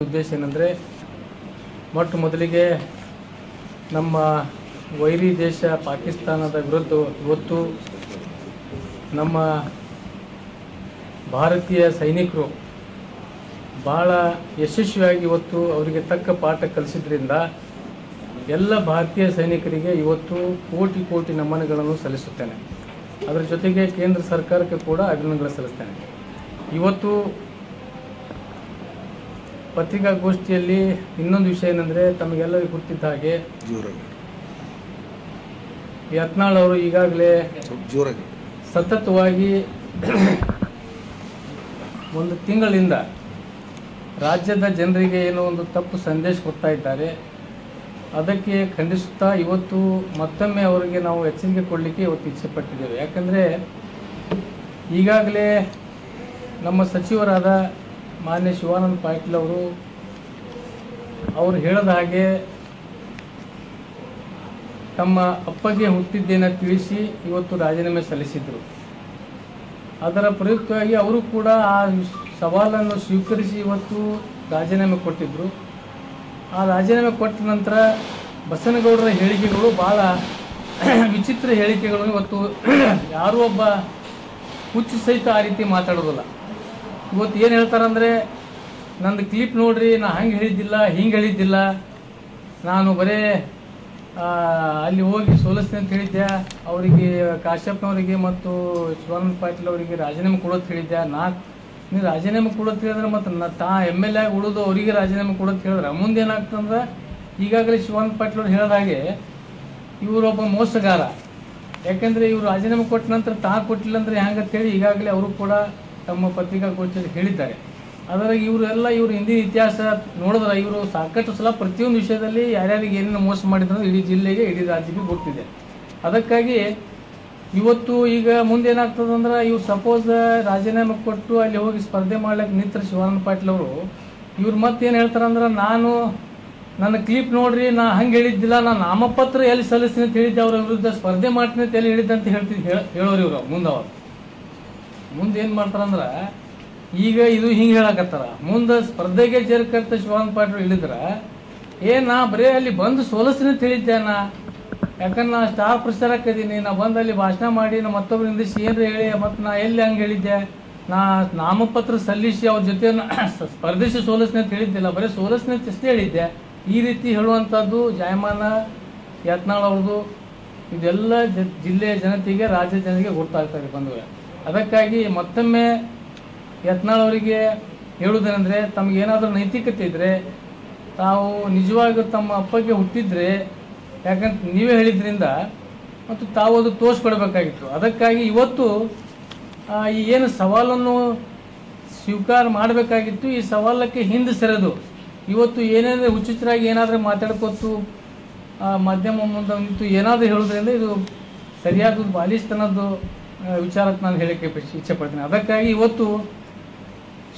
ಉದ್ದೇಶ ಏನಂದರೆ ಮೊಟ್ಟ ಮೊದಲಿಗೆ ನಮ್ಮ ವೈರಿ ದೇಶ ಪಾಕಿಸ್ತಾನದ ವಿರುದ್ಧ ಇವತ್ತು ನಮ್ಮ ಭಾರತೀಯ ಸೈನಿಕರು ಬಹಳ ಯಶಸ್ವಿಯಾಗಿ ಇವತ್ತು ಅವರಿಗೆ ತಕ್ಕ ಪಾಠ ಕಲಿಸಿದ್ರಿಂದ ಎಲ್ಲ ಭಾರತೀಯ ಸೈನಿಕರಿಗೆ ಇವತ್ತು ಕೋಟಿ ಕೋಟಿ ನಮನಗಳನ್ನು ಸಲ್ಲಿಸುತ್ತೇನೆ. ಅದರ ಜೊತೆಗೆ ಕೇಂದ್ರ ಸರ್ಕಾರಕ್ಕೆ ಕೂಡ ಅಭಿನಂದನೆ ಸಲ್ಲಿಸ್ತೇನೆ. ಇವತ್ತು ಪತ್ರಿಕಾಗೋಷ್ಠಿಯಲ್ಲಿ ಇನ್ನೊಂದು ವಿಷಯ ಏನಂದರೆ, ತಮಗೆಲ್ಲರಿಗೂ ಗೊತ್ತಿದ್ದ ಹಾಗೆ ಯತ್ನಾಳ್ ಅವರು ಈಗಾಗಲೇ ಸತತವಾಗಿ ಒಂದು ತಿಂಗಳಿಂದ ರಾಜ್ಯದ ಜನರಿಗೆ ಏನೋ ಒಂದು ತಪ್ಪು ಸಂದೇಶ ಕೊಡ್ತಾ ಇದ್ದಾರೆ. ಅದಕ್ಕೆ ಖಂಡಿಸುತ್ತಾ ಇವತ್ತು ಮತ್ತೊಮ್ಮೆ ಅವರಿಗೆ ನಾವು ಎಚ್ಚರಿಕೆ ಕೊಡಲಿಕ್ಕೆ ಇವತ್ತು ಇಚ್ಛೆ ಪಟ್ಟಿದ್ದೇವೆ. ಯಾಕಂದರೆ ಈಗಾಗಲೇ ನಮ್ಮ ಸಚಿವರಾದ ಮಾನ್ಯ ಶಿವಾನಂದ ಪಾಟೀಲ್ ಅವರು ಹೇಳಿದ ಹಾಗೆ ತಮ್ಮ ಅಪ್ಪಗೆ ಹುಟ್ಟಿದ್ದೇನೆ ತಿಳಿಸಿ ಇವತ್ತು ರಾಜೀನಾಮೆ ಸಲ್ಲಿಸಿದರು. ಅದರ ಪ್ರಯುಕ್ತವಾಗಿ ಅವರು ಕೂಡ ಆ ಸವಾಲನ್ನು ಸ್ವೀಕರಿಸಿ ಇವತ್ತು ರಾಜೀನಾಮೆ ಕೊಟ್ಟಿದ್ದರು. ಆ ರಾಜೀನಾಮೆ ಕೊಟ್ಟ ನಂತರ ಬಸನಗೌಡರ ಹೇಳಿಕೆಗಳು ಭಾಳ ವಿಚಿತ್ರ ಹೇಳಿಕೆಗಳು. ಇವತ್ತು ಯಾರೂ ಒಬ್ಬ ಹುಚ್ಚು ಸಹಿತ ಆ ರೀತಿ ಮಾತಾಡೋದಿಲ್ಲ. ಇವತ್ತು ಏನು ಹೇಳ್ತಾರಂದರೆ, ನಂದು ಕ್ಲಿಪ್ ನೋಡ್ರಿ, ನಾ ಹಂಗೆ ಹೇಳಿದ್ದಿಲ್ಲ, ಹಿಂಗೆ ಹೇಳಿದ್ದಿಲ್ಲ, ನಾನು ಬರೇ ಅಲ್ಲಿ ಹೋಗಿ ಸೋಲಿಸ್ತೀನಿ ಅಂತ ಹೇಳಿದ್ದೆ, ಅವರಿಗೆ ಕಾಶ್ಯಪ್ನವರಿಗೆ ಮತ್ತು ಶಿವಾನಂದ ಪಾಟೀಲ್ ಅವರಿಗೆ ರಾಜೀನಾಮೆ ಕೊಡೋದು ಹೇಳಿದ್ದೆ. ನೀವು ರಾಜೀನಾಮೆ ಕೊಡೋದು ಹೇಳಿದ್ರೆ ಮತ್ತು MLA ಆಗಿ ಉಳಿದು ಅವರಿಗೆ ರಾಜೀನಾಮೆ ಕೊಡೋದು ಹೇಳಿದ್ರೆ ಮುಂದೆ ಏನಾಗ್ತಂದ್ರೆ, ಈಗಾಗಲೇ ಶಿವಾನಂದ ಪಾಟೀಲ್ ಅವ್ರು ಹೇಳಿದ ಹಾಗೆ ಇವರೊಬ್ಬ ಮೋಸಗಾರ. ಯಾಕೆಂದರೆ ಇವರು ರಾಜೀನಾಮೆ ಕೊಟ್ಟ ನಂತರ ಕೊಟ್ಟಿಲ್ಲ ಅಂದರೆ ಹೆಂಗಂತೇಳಿ ಈಗಾಗಲೇ ಅವರು ಕೂಡ ತಮ್ಮ ಪತ್ರಿಕಾಗೋಷ್ಠಿಯಲ್ಲಿ ಹೇಳಿದ್ದಾರೆ. ಅದರಾಗ ಇವರು ಹಿಂದಿನ ಇತಿಹಾಸ ನೋಡಿದ್ರೆ ಇವರು ಸಾಕಷ್ಟು ಸಲ ಪ್ರತಿಯೊಂದು ವಿಷಯದಲ್ಲಿ ಯಾರ್ಯಾರಿಗೆ ಏನೇನು ಮೋಸ ಮಾಡಿದ್ರು ಇಡೀ ಜಿಲ್ಲೆಗೆ, ಇಡೀ ರಾಜ್ಯಕ್ಕೆ ಗೊತ್ತಿದೆ. ಅದಕ್ಕಾಗಿ ಇವತ್ತು ಈಗ ಮುಂದೆ ಏನಾಗ್ತದೆ ಅಂದ್ರೆ, ಇವ್ರು ಸಪೋಸ್ ರಾಜೀನಾಮೆ ಕೊಟ್ಟು ಅಲ್ಲಿ ಹೋಗಿ ಸ್ಪರ್ಧೆ ಮಾಡ್ಲಿಕ್ಕೆ ನಿಂತರ ಶಿವಾನಂದ ಪಾಟೀಲ್ ಅವರು ಇವ್ರು ಮತ್ತೇನು ಹೇಳ್ತಾರಂದ್ರೆ, ನನ್ನ ಕ್ಲಿಪ್ ನೋಡ್ರಿ, ನಾ ಹಂಗೆ ಹೇಳಿದ್ದಿಲ್ಲ, ನಾನು ನಾಮಪತ್ರ ಎಲ್ಲಿ ಸಲ್ಲಿಸ್ತೀನಿ ಅಂತ ಹೇಳಿದ್ದೆ, ಅವರ ವಿರುದ್ಧ ಸ್ಪರ್ಧೆ ಮಾಡ್ತೀನಿ ಅಂತ ಎಲ್ಲಿ ಹೇಳಿದ್ದೆ ಅಂತ ಹೇಳೋರು ಇವರು. ಮುಂದೆ ಏನು ಮಾಡ್ತಾರಂದ್ರೆ, ಈಗ ಇದು ಹಿಂಗೆ ಹೇಳಕತ್ತಾರ, ಮುಂದೆ ಸ್ಪರ್ಧೆಗೆ ಸೇರ್ಕರ್ತ ಶಿವಾನಂದ ಪಾಟೀಲ್ ಹೇಳಿದ್ರೆ ನಾ ಬರೀ ಅಲ್ಲಿ ಬಂದು ಸೋಲಿಸ್ತೀನಿ ಅಂತ ಹೇಳಿದ್ದೆ. ಯಾಕಂದ್ರೆ ನಾ ಸ್ಟಾರ್ ಪ್ರಚಾರಕ್ಕಿದ್ದೀನಿ, ನಾ ಬಂದು ಅಲ್ಲಿ ಭಾಷಣ ಮಾಡಿ ನಾ ಮತ್ತೊಬ್ಬರು ನಿಂದಿಸಿ ಏನ್ರಿ ಹೇಳಿ, ಮತ್ತು ನಾ ಎಲ್ಲಿ ಹಂಗೆ ಹೇಳಿದ್ದೆ, ನಾ ನಾಮಪತ್ರ ಸಲ್ಲಿಸಿ ಅವ್ರ ಜೊತೆ ಸ್ಪರ್ಧಿಸಿ ಸೋಲಿಸ್ತೀನಿ ಅಂತ ಹೇಳಿದ್ದಿಲ್ಲ, ಬರೀ ಸೋಲಿಸ್ತೀನಿ ಅಂತ ಅಷ್ಟೇ ಹೇಳಿದ್ದೆ. ಈ ರೀತಿ ಹೇಳುವಂಥದ್ದು ಜಾಯಮಾನ ಯತ್ನಾಳ್ ಅವ್ರದ್ದು ಇದೆಲ್ಲ ಜಿಲ್ಲೆಯ ಜನತೆಗೆ, ರಾಜ್ಯದ ಜನತೆಗೆ ಗೊತ್ತಾಗ್ತಾರೆ ಬಂಧುಗಳೇ. ಅದಕ್ಕಾಗಿ ಮತ್ತೊಮ್ಮೆ ಯತ್ನಾಳ್ ಅವರಿಗೆ ಹೇಳುವುದೇನೆಂದರೆ, ತಮಗೇನಾದರೂ ನೈತಿಕತೆ ಇದ್ದರೆ ತಾವು ನಿಜವಾಗಿಯೂ ತಮ್ಮ ಅಪ್ಪಗೆ ಹುಟ್ಟಿದ್ರೆ, ಯಾಕಂತ ನೀವೇ ಹೇಳಿದ್ರಿಂದ ಮತ್ತು ತಾವು ಅದು ತೋರಿಸ್ಕೊಡ್ಬೇಕಾಗಿತ್ತು. ಅದಕ್ಕಾಗಿ ಇವತ್ತು ಈ ಏನು ಸವಾಲನ್ನು ಸ್ವೀಕಾರ ಮಾಡಬೇಕಾಗಿತ್ತು, ಈ ಸವಾಲಕ್ಕೆ ಹಿಂದೆ ಸರಿದು ಇವತ್ತು ಏನೇನು ಉಚಿತರಾಗಿ ಏನಾದರೂ ಮಾತಾಡ್ಕೊತು ಮಾಧ್ಯಮ ಮುಂದೆ ನಿಂತು ಏನಾದರೂ ಹೇಳೋದ್ರಿಂದ ಇದು ಸರಿಯಾದ ಬಾಲಿಸ್ತನದ್ದು ವಿಚಾರಕ್ಕೆ ನಾನು ಹೇಳಕ್ಕೆ ಇಚ್ಛೆ ಪಡ್ತೀನಿ. ಅದಕ್ಕಾಗಿ ಇವತ್ತು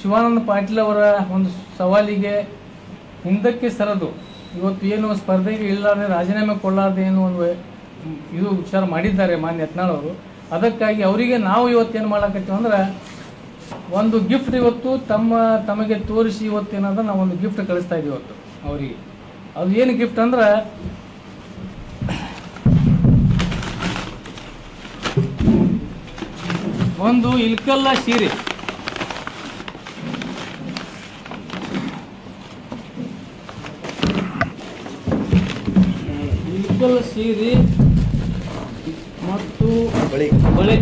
ಶಿವಾನಂದ ಪಾಟೀಲ್ ಅವರ ಒಂದು ಸವಾಲಿಗೆ ಹಿಂದಕ್ಕೆ ಸರಿದು ಇವತ್ತು ಏನು ಸ್ಪರ್ಧೆಗೆ ಇಲ್ಲಾರ್ದೆ ರಾಜೀನಾಮೆ ಕೊಡಲಾರ್ದೆ ಏನು ಒಂದು ಇದು ವಿಚಾರ ಮಾಡಿದ್ದಾರೆ ಮಾನ್ಯ ಯತ್ನಾಳ್ ಅವರು. ಅದಕ್ಕಾಗಿ ಅವರಿಗೆ ನಾವು ಇವತ್ತೇನು ಮಾಡಕತ್ತೀವಿ ಅಂದ್ರೆ, ಒಂದು ಗಿಫ್ಟ್ ಇವತ್ತು ತಮಗೆ ತೋರಿಸಿ ಇವತ್ತೇನಾದ್ರೆ ನಾವು ಒಂದು ಗಿಫ್ಟ್ ಕಳಿಸ್ತಾ ಇದ್ದೀವಿ ಇವತ್ತು ಅವರಿಗೆ. ಅದು ಏನು ಗಿಫ್ಟ್ ಅಂದ್ರೆ, ಒಂದು ಇಲ್ಕಲ್ಲ ಸೀರೆ. ಇಲ್ಕಲ್ಲ ಸೀರೆ ಮತ್ತು ಬಳೆ.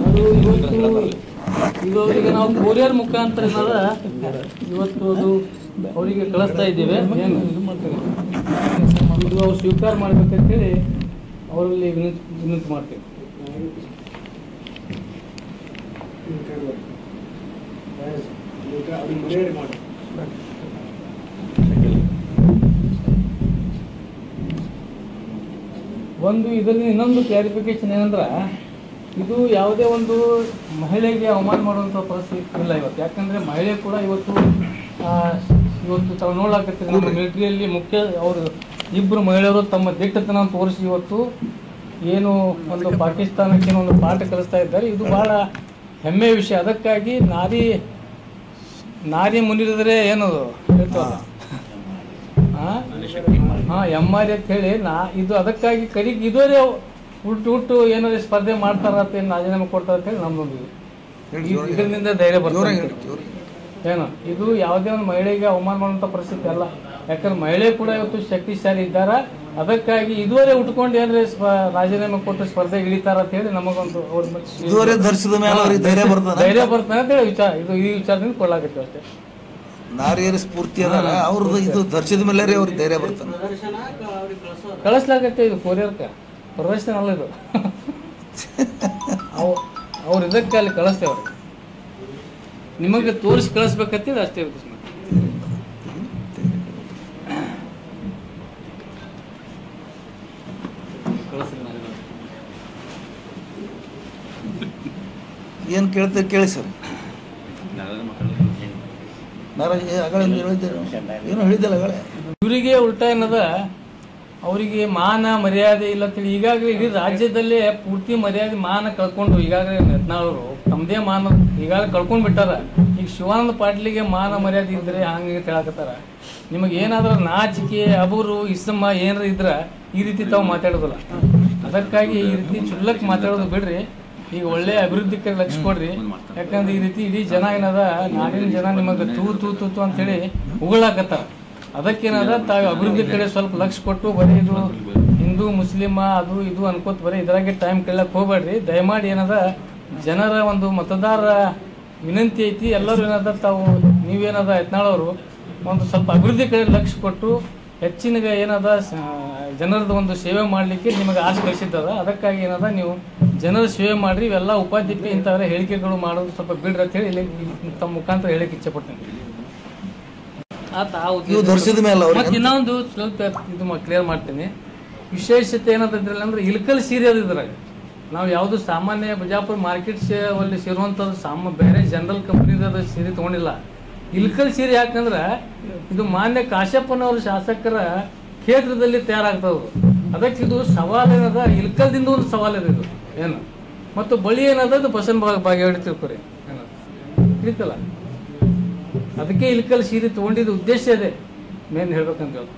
ಅದು ಇದು ಅವರಿಗೆ ನಾವು ಕೊರಿಯರ್ ಮುಖಾಂತರ ಇವತ್ತು ಅದು ಅವರಿಗೆ ಕಳಿಸ್ತಾ ಇದ್ದೇವೆ. ಇದು ಅವ್ರು ಸ್ವೀಕಾರ ಮಾಡ್ಬೇಕಂತೇಳಿ ಅವರಲ್ಲಿ ವಿನಂತಿ ಮಾಡ್ತೇವೆ. ಒಂದು ಇದರಲ್ಲಿ ಇನ್ನೊಂದು ಕ್ಲಾರಿಫಿಕೇಶನ್ ಏನಂದ್ರೆ, ಇದು ಯಾವುದೇ ಒಂದು ಮಹಿಳೆಗೆ ಅವಮಾನ ಮಾಡುವಂಥ ಪರಿಸ್ಥಿತಿ ಇಲ್ಲ ಇವತ್ತು. ಯಾಕಂದರೆ ಮಹಿಳೆ ಕೂಡ ಇವತ್ತು ತಾವು ನೋಡ್ಲಾಕತ್ತೀರಿ, ನಮ್ಮ ಮಿಲಿಟರಿಯಲ್ಲಿ ಮುಖ್ಯ ಅವರು ಇಬ್ಬರು ಮಹಿಳೆಯರು ತಮ್ಮ ದಿಟ್ಟತನ ತೋರಿಸಿ ಇವತ್ತು ಏನು ಒಂದು ಪಾಕಿಸ್ತಾನಕ್ಕೆ ಒಂದು ಪಾಠ ಕಲಿಸ್ತಾ ಇದ್ದಾರೆ. ಇದು ಬಹಳ ಹೆಮ್ಮೆಯ ವಿಷಯ. ಅದಕ್ಕಾಗಿ ನಾರಿ ಮುನಿರಿದ್ರೆ ಏನು ಹೇಳ್ತಾರ ಎಮ್ಮಾರಿ ಅಂತ ಹೇಳಿ ಇದು ಅದಕ್ಕಾಗಿ ಕರಿಗೆ ಇದುವರೆ ಹುಟ್ಟು ಏನಾದ್ರು ಸ್ಪರ್ಧೆ ಮಾಡ್ತಾರ ಅಂತ ಏನು ರಾಜೀನಾಮೆ ಕೊಡ್ತಾರ ಅಂತ ಹೇಳಿ ನಮ್ದೊಂದು ಇದರಿಂದ ಧೈರ್ಯ ಬರ್ತದೆ. ಏನು ಇದು ಯಾವುದೇ ಒಂದು ಮಹಿಳೆಗೆ ಅವಮಾನ ಮಾಡುವಂಥ ಪರಿಸ್ಥಿತಿ ಅಲ್ಲ. ಯಾಕಂದ್ರೆ ಮಹಿಳೆ ಕೂಡ ಇವತ್ತು ಶಕ್ತಿಶಾಲಿ ಇದ್ದಾರ. ಅದಕ್ಕಾಗಿ ಇದುವರೆ ಉಟ್ಕೊಂಡು ಏನ್ರೆ ರಾಜೀನಾಮೆ ಕೊಟ್ಟು ಸ್ಪರ್ಧೆ ಇಳಿತಾರ ಅಂತ ಹೇಳಿ ನಮಗೊಂದು ಧೈರ್ಯ ಬರ್ತಾನೆ ಅಂತ ಹೇಳಿ ಈ ವಿಚಾರದಿಂದ ಕೊಡ್ಲಾಕತ್ತೀವಿ ಅಷ್ಟೇ. ನಾರಿಯರ ಸ್ಫೂರ್ತಿ ಅದಾರ ಅವ್ರದ್ದು ಇದು ಧರಿಸಿದ ಮೇಲೆ ಅವ್ರಿಗೆ ಧೈರ್ಯ ಬರ್ತಾನೆ. ಕಳಿಸ್ಲಾಗತ್ತೆ. ಇದು ಕೊರಿಯರ್ಕ ಪ್ರದರ್ಶನ ಅಲ್ಲ ಇದು. ಅವ್ರು ಇದಕ್ಕೆ ಅಲ್ಲಿ ಕಳಿಸ್ತೇವೆ. ಅವ್ರಿಗೆ ನಿಮಗೆ ತೋರಿಸಿ ಕಳಿಸ್ಬೇಕಂತೇಳಿ ಅಷ್ಟೇ ಇರುತ್ತೆ. ಏನು ಕೇಳ್ತಾರೆ ಕೇಳಿ ಸರ್. ಏನು ಹೇಳಿದ್ದಲ್ಲ ಇವರಿಗೆ ಉಲ್ಟಾ ಏನದ, ಅವರಿಗೆ ಮಾನ ಮರ್ಯಾದೆ ಇಲ್ಲ ಅಂತೇಳಿ ಈಗಾಗಲೇ ಇಡೀ ರಾಜ್ಯದಲ್ಲೇ ಪೂರ್ತಿ ಮರ್ಯಾದೆ ಮಾನ ಕಳ್ಕೊಂಡು ಈಗಾಗಲೇ ಯತ್ನಾಳವರು ತಮ್ಮದೇ ಮಾನ ಈಗಾಗಲೇ ಕಳ್ಕೊಂಡು ಬಿಟ್ಟಾರ. ಈಗ ಶಿವಾನಂದ ಪಾಟೀಲಿಗೆ ಮಾನ ಮರ್ಯಾದೆ ಇದ್ರೆ ಹಂಗೆ ಹೇಳಕತ್ತಾರ. ನಿಮಗೆ ಏನಾದ್ರೂ ನಾಚಿಕೆ ಅಬೂರು ಇಸಮ್ಮ ಏನಾರ ಇದ್ರ ಈ ರೀತಿ ತಾವು ಮಾತಾಡೋದಿಲ್ಲ. ಅದಕ್ಕಾಗಿ ಈ ರೀತಿ ಚುಲ್ಲಕ್ ಮಾತಾಡೋದು ಬಿಡ್ರಿ. ಈಗ ಒಳ್ಳೆ ಅಭಿವೃದ್ಧಿ ಕಡೆ ಲಕ್ಷ್ಯ ಕೊಡ್ರಿ. ಯಾಕಂದ್ರೆ ಈ ರೀತಿ ಇಡೀ ಜನ ಏನದ ನಾಡಿನ ಜನ ನಿಮಗೆ ತೂ ಅಂತೇಳಿ ಉಗುಳಾಕತ್ತಾರ. ಅದಕ್ಕೇನದ ತಾವು ಅಭಿವೃದ್ಧಿ ಕಡೆ ಸ್ವಲ್ಪ ಲಕ್ಷ್ಯ ಕೊಟ್ಟು ಬರೀ ಇದು ಹಿಂದೂ ಮುಸ್ಲಿಮ ಅದು ಇದು ಅನ್ಕೋತ ಬರೀ ಇದ್ರಾಗೆ ಟೈಮ್ ಕೇಳಕ್ ಹೋಗ್ಬೇಡ್ರಿ. ದಯಮಾಡಿ ಏನದ ಜನರ ಒಂದು ಮತದಾರ ವಿನಂತಿ ಐತಿ. ಎಲ್ಲರೂ ಏನದ ತಾವು ನೀವೇನದ ಯತ್ನಾಳವರು ಒಂದು ಸ್ವಲ್ಪ ಅಭಿವೃದ್ಧಿ ಕಡೆ ಲಕ್ಷ್ಯ ಕೊಟ್ಟು ಹೆಚ್ಚಿನ ಏನದ ಜನರದ ಒಂದು ಸೇವೆ ಮಾಡಲಿಕ್ಕೆ ನಿಮಗೆ ಆಸೆ ಕಳಿಸಿದ್ದದ. ಅದಕ್ಕಾಗಿ ಏನದ ನೀವು ಜನರ ಸೇವೆ ಮಾಡ್ರಿ. ಇವೆಲ್ಲ ಉಪಾಧ್ಯಕ್ಷ ಇಂಥವೆಲ್ಲ ಹೇಳಿಕೆಗಳು ಮಾಡೋದು ಸ್ವಲ್ಪ ಬಿಡ್ರಿ ಅಂತ ಹೇಳಿ ತಮ್ಮ ಮುಖಾಂತರ ಹೇಳಿಕೆ ಇಚ್ಛೆ ಪಡ್ತೇನೆ. ಮತ್ತೆ ಇನ್ನೊಂದು ಸ್ವಲ್ಪ ಇದು ಕ್ಲಿಯರ್ ಮಾಡ್ತೀನಿ. ವಿಶೇಷತೆ ಏನಂತಂದ್ರಲ್ಲ ಅಂದ್ರೆ ಇಲ್ಕಲ್ ಸೀರೆ ಅದು ಇದ್ರಾಗ ನಾವು ಯಾವುದು ಸಾಮಾನ್ಯ ಬಿಜಾಪುರ ಮಾರ್ಕೆಟ್ ಅಲ್ಲಿ ಸೇರುವಂಥದ್ದು ಬೇರೆ ಜನರಲ್ ಕಂಪ್ನಿದ ಸೀರೆ ತೊಗೊಂಡಿಲ್ಲ. ಇಲ್ಕಲ್ ಸೀರೆ ಯಾಕಂದ್ರೆ ಇದು ಮಾನ್ಯ ಕಾಶ್ಯಪ್ಪನವ್ರ ಶಾಸಕರ ಕ್ಷೇತ್ರದಲ್ಲಿ ತಯಾರಾಗ್ತದೆ. ಅದಕ್ಕೆ ಇದು ಸವಾಲೇನದ ಇಲ್ಕಲ್ದಿಂದ ಒಂದು ಸವಾಲಿದೆ ಇದು ಏನು. ಮತ್ತು ಬಳಿ ಏನದ ಅದು ಬಸನ್ ಭಾಗ್ಯವಾಡಿ ತಿಳ್ಕೊರಿ ತಿಳಿತಲ್ಲ. ಅದಕ್ಕೆ ಇಲ್ಕಲ್ ಸೀರೆ ತಗೊಂಡಿದ್ದು ಉದ್ದೇಶ ಇದೆ ಮೇನ್ ಹೇಳ್ಬೇಕಂತ ಹೇಳಿ.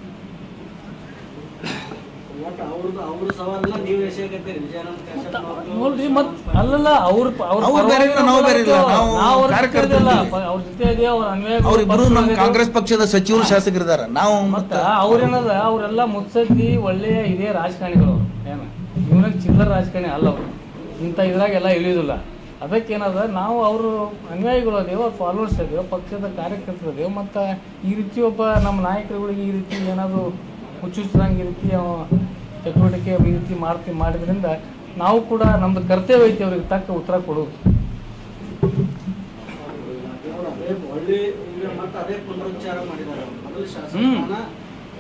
ನೋಡ್ರಿ ಮತ್ ಅಲ್ಲಲ್ಲ ಅವ್ರ ಕಾಂಗ್ರೆಸ್ ಪಕ್ಷದ ಸಚಿವರು ಶಾಸಕರಿದಾರ. ನಾವು ಮತ್ತ ಅವ್ರೇನದ ಅವರೆಲ್ಲ ಮುತ್ಸದ್ದಿ ಒಳ್ಳೆಯ ಇದೇ ರಾಜಕಾರಣಿಗಳು ಏನ ಇವ್ರಾಗ ಚಿಲ್ಲರ ರಾಜಕಾರಣಿ ಅಲ್ಲ. ಅವರು ಇಂಥ ಇದ್ರಾಗೆಲ್ಲ ಇಳಿಯೋದಿಲ್ಲ. ಅದಕ್ಕೇನದ ನಾವು ಅವರು ಅನ್ಯಾಯಿಗಳು ಅದೇವ ಫಾಲೋವರ್ಸ್ ಅದೇವ ಪಕ್ಷದ ಕಾರ್ಯಕರ್ತರು ಅದೇವ. ಮತ್ತು ಈ ರೀತಿ ಒಬ್ಬ ನಮ್ಮ ನಾಯಕರುಗಳಿಗೆ ಈ ರೀತಿ ಏನಾದರೂ ಹುಚ್ಚುಚ್ಚಂಗೆ ಈ ರೀತಿ ಚಟುವಟಿಕೆ ಈ ರೀತಿ ಮಾಡಿದ್ರಿಂದ ನಾವು ಕೂಡ ನಮ್ದು ಕರ್ತವ್ಯ ಐತಿ ಅವ್ರಿಗೆ ತಕ್ಕ ಉತ್ತರ ಕೊಡೋದು.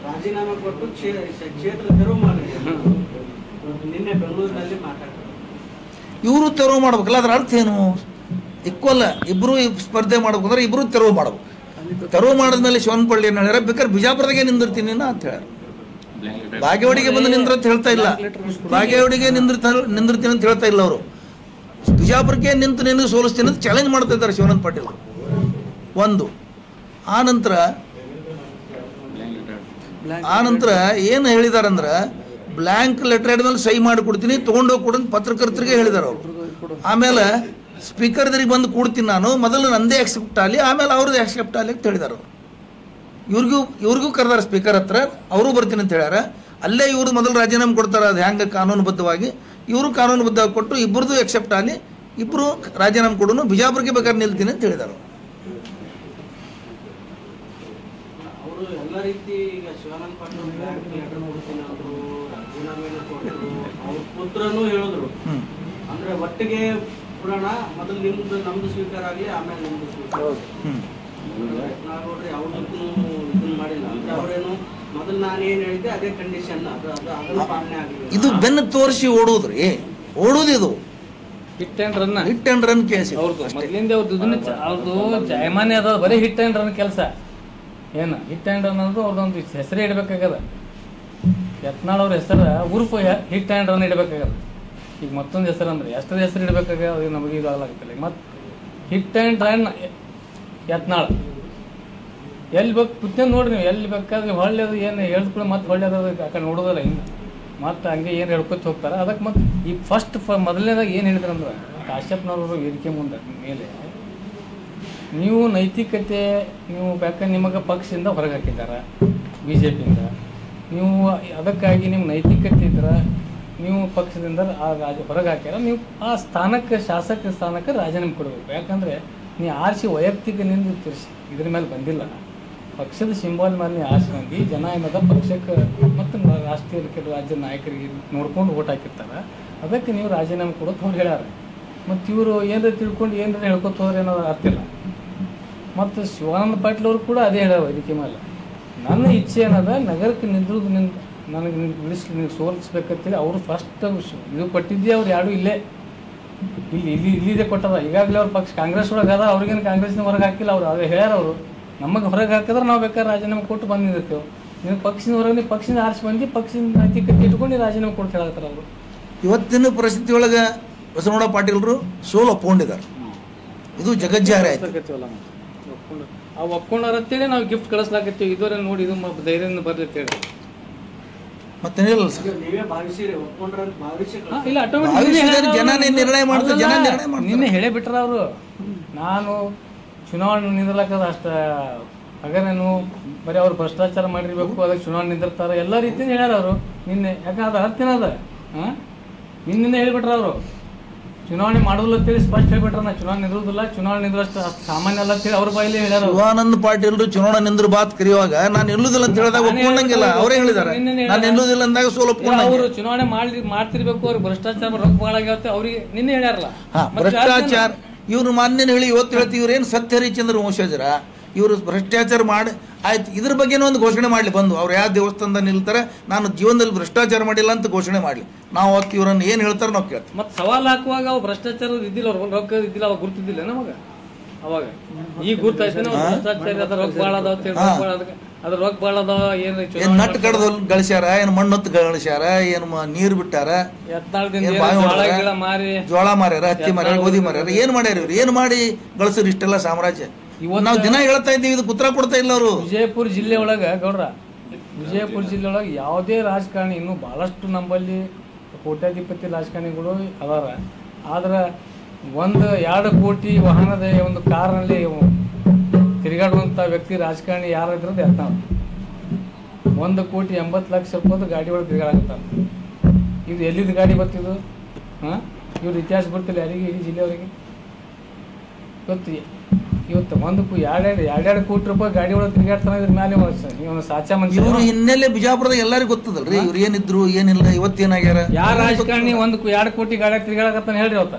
ರಾಜೀನಾಮೆ ಕೊಟ್ಟು ಕ್ಷೇತ್ರ ತೆರವು ಮಾಡಿದ್ರು. ನಿನ್ನೆ ಬೆಂಗಳೂರಿನಲ್ಲಿ ಮಾತಾಡ್ತಾರೆ. ಇವರು ತೆರವು ಮಾಡ್ಬೇಕಲ್ಲ. ಅದ್ರ ಅರ್ಥ ಏನು? ಇಕ್ವಲ್ ಇಬ್ರು ಸ್ಪರ್ಧೆ ಮಾಡ್ಬೇಕಂದ್ರೆ ಇಬ್ರು ತೆರವು ಮಾಡ್ಬೇಕು. ತೆರವು ಮಾಡಿದ್ಮೇಲೆ ಶಿವನಪಳ್ಳಿ ಏನು ಹೇಳ್ಯಾರ, ಬೇಕಾದ್ರೆ ಬಿಜಾಪುರದಾಗೆ ನಿಂದಿರ್ತೀನಿ ಅಂತ ಹೇಳ್ಯಾರ. ಬಾಗೇವಾಡಿಗೆ ಬಂದು ನಿಂದ್ರ ಅಂತ ಹೇಳ್ತಾ ಇಲ್ಲ. ಬಾಗೇವಾಡಿಗೆ ನಿಂದಿರ್ತೀನಿ ಅಂತ ಹೇಳ್ತಾ ಇಲ್ಲ ಅವರು. ಬಿಜಾಪುರಕ್ಕೆ ನಿಂತು ಸೋಲಿಸ್ತೀನಿ ಅಂತ ಚಾಲೆಂಜ್ ಮಾಡ್ತಾ ಇದ್ದಾರೆ ಶಿವಾನಂದ ಪಾಟೀಲ್ ಒಂದು. ಆ ನಂತರ ಏನು ಹೇಳಿದಾರಂದ್ರೆ ಬ್ಲ್ಯಾಂಕ್ ಲೆಟರ್ ಆದ್ಮೇಲೆ ಸಹಿ ಮಾಡಿ ಕೊಡ್ತೀನಿ ತೊಗೊಂಡೋಗಿ ಕೊಡಂತ ಪತ್ರಕರ್ತರಿಗೆ ಹೇಳಿದಾರೆ ಅವರು. ಆಮೇಲೆ ಸ್ಪೀಕರ್ದರಿಗೆ ಬಂದು ಕೊಡ್ತೀನಿ ನಾನು, ಮೊದಲು ನಂದೇ ಆಕ್ಸೆಪ್ಟ್ ಆಗಲಿ ಆಮೇಲೆ ಅವ್ರದ್ದು ಆಕ್ಸೆಪ್ಟ್ ಆಗಲಿ ಅಂತ ಹೇಳಿದಾರೆ. ಇವ್ರಿಗೂ ಕರೆದಾರೆ ಸ್ಪೀಕರ್ ಹತ್ರ, ಅವರು ಬರ್ತೀನಿ ಅಂತ ಹೇಳ್ಯಾರ. ಅಲ್ಲೇ ಇವ್ರು ಮೊದಲು ರಾಜೀನಾಮೆ ಕೊಡ್ತಾರೆ. ಅದು ಹೆಂಗೆ ಕಾನೂನುಬದ್ಧವಾಗಿ ಇವರು ಕಾನೂನುಬದ್ಧವಾಗಿ ಕೊಟ್ಟು ಇಬ್ಬರದು ಆಕ್ಸೆಪ್ಟ್ ಆಗಲಿ, ಇಬ್ಬರು ರಾಜೀನಾಮೆ ಕೊಡೋನು, ಬಿಜಾಪುರಕ್ಕೆ ಬೇಕಾದ್ರೆ ನಿಲ್ತೀನಿ ಅಂತ ಹೇಳಿದಾರೆ. ಎಲ್ಲ ರೀತಿ ಈಗ ಶಿವಾನಂದ ಪಾಟೀಲ್ ಬ್ಯಾಂಕ್ ಲೆಟರ್ ಕೊಡ್ತೀನಿ ಅಂದ್ರು, ರಾಜೀನಾಮೆನೂ ಕೊಟ್ಟರು, ಅವ್ರ ಪುತ್ರನೂ ಹೇಳಿದ್ರು. ಅಂದ್ರೆ ಒಟ್ಟಿಗೆ ಪುರಾಣ ಮೊದಲು ನಮ್ದು ಸ್ವೀಕಾರ ಆಗಲಿ ಆಮೇಲೆ ನಮ್ದು ಸ್ವೀಕಾರ. ನೋಡ್ರಿ ಅವ್ರದ್ದು ಇದನ್ನ ಮಾಡಿಲ್ಲ ಅಂದ್ರೆ ಅವ್ರೇನು ಮೊದಲು ನಾನು ಏನ್ ಹೇಳಿದ್ದೆ ಅದೇ ಕಂಡೀಷನ್ ಅದನ್ನ ಪಾಲನೆ ಆಗಿದೆ. ಇದು ಬೆನ್ನು ತೋರಿಸಿ ಓಡೋದ್ರಿ, ಓಡೋದಿದು ಹಿಟ್ ಅಂಡ್ ರನ್ ಕೇಸ್. ಮೊದಲಿಂದ ಅವ್ರದ್ದು ಜಾಯಮಾನ್ಯ ಅದ, ಬರೀ ಹಿಟ್ ಅಂಡ್ ರನ್ ಕೆಲಸ. ಏನು ಹಿಟ್ ಆ್ಯಂಡ್ ಅನ್ನೋದು ಅವ್ರದ್ದೊಂದು ಹೆಸರೇ ಇಡಬೇಕಾಗದ. ಯತ್ನಾಳ್ ಅವ್ರ ಹೆಸರು ಉರ್ಫ್ ಹಿಟ್ ಆ್ಯಂಡ್ ರನ್ ಇಡಬೇಕಾಗದ. ಈಗ ಮತ್ತೊಂದು ಹೆಸರು ಅಂದ್ರೆ ಎಷ್ಟರ ಹೆಸರು ಇಡಬೇಕಾಗ ಅದು ನಮಗೆ ಇದಾಗಲಾಗುತ್ತಿಲ್ಲ. ಮತ್ತು ಹಿಟ್ ಆ್ಯಂಡ್ ರನ್ ಯತ್ನಾಳ್ ಎಲ್ಲಿ ಬೇಕು ಕುತ್ಕೊಂಡು ನೋಡ್ರಿ ನೀವು, ಎಲ್ಲಿ ಬೇಕಾದ್ರೆ ಒಳ್ಳೇದು ಏನು ಹೇಳ್ಕೊಳ್ಳಿ ಮತ್ತೆ ಒಳ್ಳೇದು ಆ ಕಡೆ ನೋಡೋದಲ್ಲ ಹಿಂಗೆ ಮತ್ತು ಹಂಗೆ ಏನು ಹೇಳ್ಕೊತ ಹೋಗ್ತಾರೆ. ಅದಕ್ಕೆ ಮತ್ತು ಈ ಮೊದಲನೇದಾಗ ಏನು ಹೇಳಿದ್ರಂದ್ರೆ ಕಾಶ್ಯಪ್ನವರು ವೇದಿಕೆ ಮುಂದೆ ಮೇಲೆ ನೀವು ನೈತಿಕತೆ ನೀವು ಬೇಕಾದ್ರೆ ನಿಮಗೆ ಪಕ್ಷದಿಂದ ಹೊರಗೆ ಹಾಕಿದ್ದಾರೆ BJPಯಿಂದ, ನೀವು ಅದಕ್ಕಾಗಿ ನಿಮ್ಮ ನೈತಿಕತೆ ಇದ್ರೆ ನೀವು ಪಕ್ಷದಿಂದ ಹೊರಗೆ ಹಾಕ್ಯಾರ, ನೀವು ಆ ಸ್ಥಾನಕ್ಕೆ ಶಾಸಕ ಸ್ಥಾನಕ್ಕೆ ರಾಜೀನಾಮೆ ಕೊಡಬೇಕು. ಯಾಕಂದರೆ ನೀವು ಆರಿಸಿ ವೈಯಕ್ತಿಕ ನಿಂದು ತಿರ್ಸಿ ಇದ್ರ ಮೇಲೆ ಬಂದಿಲ್ಲ, ಪಕ್ಷದ ಸಿಂಬಾಲ್ ಮೇಲೆ ನೀವು ಆರಿಸಿ ಬಂದು ಜನ ಏನದ ಪಕ್ಷಕ್ಕೆ ಮತ್ತು ರಾಷ್ಟ್ರೀಯ ರಾಜ್ಯ ನಾಯಕರಿಗೆ ನೋಡ್ಕೊಂಡು ಓಟ್ ಹಾಕಿರ್ತಾರೆ. ಅದಕ್ಕೆ ನೀವು ರಾಜೀನಾಮೆ ಕೊಡೋದು ಅವ್ರು ಹೇಳ್ಯಾರ. ಮತ್ತು ಇವರು ಏನಾರ ತಿಳ್ಕೊಂಡು ಏನಾರ ಹೇಳ್ಕೊತ ಹೋದ್ರೆ ಅನ್ನೋದು ಅರ್ಥಿಲ್ಲ. ಮತ್ತು ಶಿವಾನಂದ ಪಾಟೀಲ್ ಅವರು ಕೂಡ ಅದೇ ಹೇಳ್ಯಾರ ವೇದಿಕೆ ಮೇಲೆ, ನನ್ನ ಇಚ್ಛೆ ಏನದ ನಗರಕ್ಕೆ ನಿಂದ್ರದ್ದು ನನಗೆ ನೀವು ಸೋಲಿಸ್ಬೇಕಂತೇಳಿ ಅವರು ಫಸ್ಟ್ ಇದು ಕೊಟ್ಟಿದ್ದೆ. ಅವ್ರು ಯಾರು ಇಲ್ಲಿದೆ ಕೊಟ್ಟದ. ಈಗಾಗಲೇ ಅವ್ರ ಪಕ್ಷ ಕಾಂಗ್ರೆಸ್ ಒಳಗೆ ಅದ, ಅವ್ರಿಗೇನು ಕಾಂಗ್ರೆಸ್ನ ಹೊರಗೆ ಹಾಕಿಲ್ಲ. ಅವ್ರು ಅದೇ ಹೇಳ್ಯಾರ, ಅವರು ನಮಗೆ ಹೊರಗೆ ಹಾಕಿದ್ರೆ ನಾವು ಬೇಕಾದ್ರೆ ರಾಜೀನಾಮೆ ಕೊಟ್ಟು ಬಂದಿರ್ತೇವೆ. ನೀವು ಪಕ್ಷದ ಹೊರಗೆ ನೀವು ಪಕ್ಷದಿಂದ ಆರಿಸಿ ಬಂದು ಪಕ್ಷದಿಂದ ನೈತಿಕತೆ ಇಟ್ಕೊಂಡು ರಾಜೀನಾಮೆ ಕೊಟ್ಟು ಹೇಳತ್ತಾರೆ ಅವರು. ಇವತ್ತಿನ ಪರಿಸ್ಥಿತಿ ಒಳಗೆ ಬಸವನಗೌಡ ಪಾಟೀಲರು ಸೋಲು ಒಪ್ಕೊಂಡಿದ್ದಾರೆ. ಇದು ಜಗಜ್ಜಾಹೀರ ಆಯ್ತು. ಆ ಒಪ್ಕೊಂಡವ್ರು ಅಂತೇಳಿ ನಾವು ಗಿಫ್ಟ್ ಕಳಿಸ್ಲಾಕತ್ತೀವಿ. ಇದುವರೆ ನೋಡಿ ಇದು ಧೈರ್ಯದಿಂದ ಬರ್ಲಿ ಅಂತೇಳಿ ಮತ್ತೇನಿಲ್ಲ ಇಲ್ಲ ನಿನ್ನೆ ಹೇಳೇ ಬಿಟ್ರ ಅವರು. ನಾನು ಚುನಾವಣೆ ನಿಂದಿರ್ಲಾಕದ ಅಷ್ಟ ಹಾಗೇನೇನು ಬರೀ ಅವ್ರು ಭ್ರಷ್ಟಾಚಾರ ಮಾಡಿರ್ಬೇಕು, ಅದಕ್ಕೆ ಚುನಾವಣೆ ನಿಂದಿರ್ತಾರೆ ಎಲ್ಲ ರೀತಿಯಿಂದ ಹೇಳ್ಯಾರ ಅವರು ನಿನ್ನೆ. ಯಾಕಂದ್ರೆ ಅದು ಅರ್ಥನ ಅದ. ನಿನ್ನೆ ಹೇಳಿಬಿಟ್ರ ಅವರು ಚುನಾವಣೆ ಮಾಡೋದಿಲ್ಲ ಅಂತೇಳಿ ಸ್ಪಷ್ಟ ಹೇಳ್ಬಿಟ್ರ. ನಾ ಚುನಾವಣೆ ನಿಂದ್ರುದಿಲ್ಲ, ಚುನಾವಣೆ ನಿಂದ್ರಷ್ಟು ಸಾಮಾನ್ಯ ಅಲ್ಲ ಅಂತೇಳಿ ಅವ್ರ ಬಾಯಲ್ಲಿ ಹೇಳ್ಯಾರ. ಶಿವಾನಂದ ಪಾಟೀಲ್ರು ಚುನಾವಣೆ ನಿಂದ್ರ ಬಾತ್ ಕರೆಯುವಾಗ ನಾನು ನಿಲ್ಲುದಿಲ್ಲ ಅಂತ ಹೇಳಿದಾಗ ಒಪ್ಕೊಂಡಂಗಿಲ್ಲ, ಅವರೇ ಹೇಳಿದಾರೆ. ನಾನು ನಿಲ್ಲುದಿಲ್ಲ ಅಂದಾಗ ಸೋಲು ಒಪ್ಕೊಂಡ. ಅವರು ಚುನಾವಣೆ ಮಾಡ್ತಿರ್ಬೇಕು, ಅವ್ರಿಗೆ ಭ್ರಷ್ಟಾಚಾರ ರೊಕ್ಕ ಭಾಳ ಆಗ್ಯಾವ ಅವ್ರಿಗೆ ನಿನ್ನೆ ಹೇಳ್ಯಾರಲ್ಲ. ಭ್ರಷ್ಟಾಚಾರ ಇವ್ರು ಮಾನ್ಯನ ಹೇಳಿ ಇವತ್ತು ಹೇಳ್ತೀವಿ. ಇವ್ರೇನು ಸತ್ಯ ಹರಿಚಂದ್ರ ವಂಶಜರ, ಇವರು ಭ್ರಷ್ಟಾಚಾರ ಮಾಡಿ ಆಯ್ತು. ಇದ್ರ ಬಗ್ಗೆನೂ ಒಂದು ಘೋಷಣೆ ಮಾಡಲಿ ಬಂದು. ಅವ್ರು ಯಾವ ದೇವಸ್ಥಾನದ ನಿಲ್ತಾರೆ, ನಾನು ಜೀವನದಲ್ಲಿ ಭ್ರಷ್ಟಾಚಾರ ಮಾಡಿಲ್ಲ ಅಂತ ಘೋಷಣೆ ಮಾಡಲಿ. ನಾವು ಅವತ್ತು ಇವ್ರನ್ನ ಏನು ಹೇಳ್ತಾರೆ ನಾವು ಕೇಳ್ತೀವಿ. ಮತ್ತೆ ಸವಾಲು ಹಾಕುವಾಗ ಅವು ಭ್ರಷ್ಟಾಚಾರ ಇದ್ದಿಲ್ಲ, ಅವ್ರು ರೊಕ್ಕ ಇದ್ದಿಲ್ಲ, ಅವಾಗ ಗುರ್ತಿದ್ದಿಲ್ಲ ನಮಗೆ. ಅವಾಗ ಈಗ ಗುರ್ತಾಯ್ತು ಭ್ರಷ್ಟಾಚಾರ ಅದ ರೊಕ್ಕ ಭಾಳ ಅದಾವ, ಅದ್ರ ರೊಕ್ಕ ಭಾಳ ಅದಾವ. ಏನು ನಟ್ಟು ಕಡ್ದು ಗಳಿಸ್ಯಾರ, ಏನು ಮಣ್ಣು ಹೊತ್ತು ಗಳಿಸ್ಯಾರ, ಏನು ನೀರು ಬಿಟ್ಟಾರ, ಜೋಳ ಮಾರ್ಯಾರ, ಹತ್ತಿ ಮಾರ್ಯಾರ, ಗೋಧಿ ಮಾರ್ಯಾರ, ಏನು ಮಾಡ್ಯಾರ ಇವ್ರು? ಏನು ಮಾಡಿ ಗಳಿಸ್ರಿ ಇಷ್ಟೆಲ್ಲ ಸಾಮ್ರಾಜ್ಯ? ನಾವು ದಿನ ಹೇಳ್ತಾ ಇದ್ದೀವಿ, ಇದು ಉತ್ತರ ಕೊಡ್ತಾ ಇಲ್ಲ ಅವರು. ವಿಜಯಪುರ ಜಿಲ್ಲೆ ಒಳಗೆ ಗೌಡ್ರ, ವಿಜಯಪುರ ಜಿಲ್ಲೆ ಒಳಗೆ ಯಾವುದೇ ರಾಜಕಾರಣಿ ಇನ್ನೂ ಭಾಳಷ್ಟು ನಂಬಲ್ಲಿ ಕೋಟ್ಯಾಧಿಪತಿ ರಾಜಕಾರಣಿಗಳು ಅದಾರ. ಆದ್ರೆ 1-2 ಕೋಟಿ ವಾಹನದ ಒಂದು ಕಾರ್ನಲ್ಲಿ ತಿರುಗಾಡುವಂಥ ವ್ಯಕ್ತಿ ರಾಜಕಾರಣಿ ಯಾರಾದ್ರದ್ದು ಯತ್ನಾಳ್. 1,80,00,000 ಗಾಡಿ ಒಳಗೆ ತಿರುಗಾಡಕತ್ತಾರೆ. ಇದು ಎಲ್ಲಿದ್ದು ಗಾಡಿ ಬರ್ತಿದ್ದು? ಇವ್ರ ಇತಿಹಾಸ ಬರ್ತಿಲ್ಲ ಯಾರಿಗೆ, ಇಡೀ ಜಿಲ್ಲೆಯವರಿಗೆ. ಇವತ್ತು 2 ಕೋಟಿ ರೂಪಾಯಿ ಗಾಡಿ ಒಳಗೆ ತಿರುಗಾಡ್ತಾನೆ. ಇದ್ರ ಮೇಲೆ ಇವನು ಸಾಚಾ ಮಂದಿ. ಇವರು ಹಿನ್ನೆಲೆ ಬಿಜಾಪುರದಾಗ ಎಲ್ಲರಿಗೂ ಗೊತ್ತದಲ್ರಿ, ಇವ್ರು ಏನಿದ್ರು ಏನಿಲ್ಲ, ಇವತ್ತೇನಾಗ್ಯಾರ. ಯಾರ ರಾಜಕಾರಣಿ 1-2 ಕೋಟಿ ಗಾಡಿ ತಿರುಗಾಡಕತ್ತಾನೆ ಹೇಳ್ರಿ ಅವತ್ತ.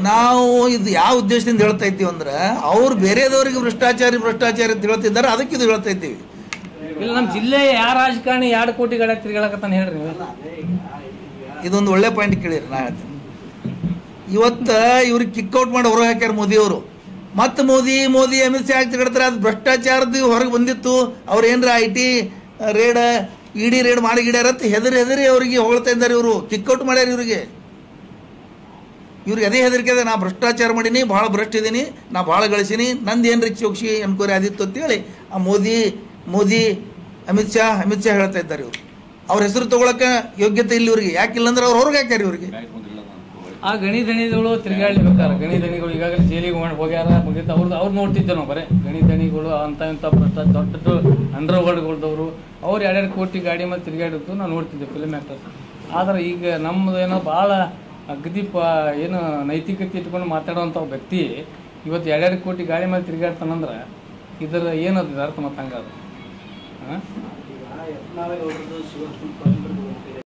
ನಾವು ಇದು ಯಾವ ಉದ್ದೇಶದಿಂದ ಹೇಳ್ತಾ ಇದ್ದೀವಿ ಅಂದ್ರೆ, ಅವ್ರು ಬೇರೆದವರಿಗೆ ಭ್ರಷ್ಟಾಚಾರಿ ಅಂತ ಹೇಳ್ತಿದ್ದಾರೆ, ಅದಕ್ಕೆ ಇದು ಹೇಳ್ತಾ ಇದ್ದೀವಿ. ಇಲ್ಲ ನಮ್ಮ ಜಿಲ್ಲೆ ಯಾವ ರಾಜಕಾರಣಿ 2 ಕೋಟಿ ಗಾಡಿ ತಿರುಗಾಡಕತ್ತಾನೆ ಹೇಳ್ರಿ ನೀವು. ಇದೊಂದು ಒಳ್ಳೆ ಪಾಯಿಂಟ್ ಕೇಳಿರಿ. ನಾ ಹೇಳ್ತೀನಿ, ಇವತ್ತು ಇವ್ರಿಗೆ ಕಿಕ್ಔಟ್ ಮಾಡಿ ಹೊರಗೆ ಹಾಕ್ಯಾರ ಮೋದಿಯವರು. ಮತ್ತು ಮೋದಿ ಅಮಿತ್ ಶಾ ಆಗ್ತಿರ್ತಾರೆ. ಅದು ಭ್ರಷ್ಟಾಚಾರದ ಹೊರಗೆ ಬಂದಿತ್ತು. ಅವ್ರು ಏನಾರ IT ರೇಡ್ ED ರೇಡ್ ಮಾಡಿ ಗಿಡ್ಯಾರತ್ತ ಹೆದರಿ ಅವರಿಗೆ ಹೊಳ್ತಾ ಇದ್ದಾರೆ. ಇವರು ಕಿಕ್ಔಟ್ ಮಾಡ್ಯಾರ ಇವ್ರಿಗೆ ಅದೇ ಹೆದರಿಕೆ ಅದ. ನಾ ಭ್ರಷ್ಟಾಚಾರ ಮಾಡೀನಿ, ಭಾಳ ಭ್ರಷ್ಟ ಇದ್ದೀನಿ, ನಾ ಭಾಳ ಗಳಿಸೀನಿ, ನಂದು ಏನ್ರಿ ಚೌಕ್ಷಿ ಅನ್ಕೋರಿ ಆದಿತ್ತು ಅಂತೇಳಿ ಆ ಮೋದಿ ಅಮಿತ್ ಶಾ ಹೇಳ್ತಾ ಇದ್ದಾರೆ. ಇವರು ಅವ್ರ ಹೆಸರು ತೊಗೊಳಕ್ಕೆ ಯೋಗ್ಯತೆ ಇಲ್ಲ ಇವ್ರಿಗೆ. ಯಾಕಿಲ್ಲ ಅಂದ್ರೆ ಅವ್ರು ಹೊರಗೆ ಹಾಕ್ಯಾರ ಇವ್ರಿಗೆ. ಆ ಗಣಿ ದಣಿಗಳು ತಿರುಗಾಡ್ಲಿಬೇಕಾರೆ ಗಣಿ ದಣಿಗಳು ಈಗಾಗಲೇ ಜೈಲಿಗೆ ಹೋಗ್ಯಾರ, ಮುಗಿತ. ಅವ್ರು ನೋಡ್ತಿದ್ದೆ ನಾವು ಬರೀ ಗಣಿ ದಣಿಗಳು ಅಂತ ಭ್ರಷ್ಟಾಚಾರ ದೊಡ್ಡ ಅಂಡರ್ ವರ್ಲ್ಡ್ಗಳದವರು. ಅವ್ರು 2 ಕೋಟಿ ಗಾಡಿ ಮೇಲೆ ತಿರುಗಾಡಿದ್ದು ನಾವು ನೋಡ್ತಿದ್ದೆ ಫಿಲ್ಮ್ ಆ್ಯಕ್ಟರ್ಸ್. ಆದ್ರೆ ಈಗ ನಮ್ಮದು ಏನೋ ಭಾಳ ಅಗದಿ ಏನು ನೈತಿಕತೆ ಇಟ್ಕೊಂಡು ಮಾತಾಡೋವಂಥ ವ್ಯಕ್ತಿ ಇವತ್ತು 2 ಕೋಟಿ ಗಾಡಿ ಮೇಲೆ ತಿರುಗಾಡ್ತಾನಂದ್ರೆ ಇದರ ಏನದು ಅರ್ಥ ಮತ್ತೆ ಹಂಗಾದ್ರೆ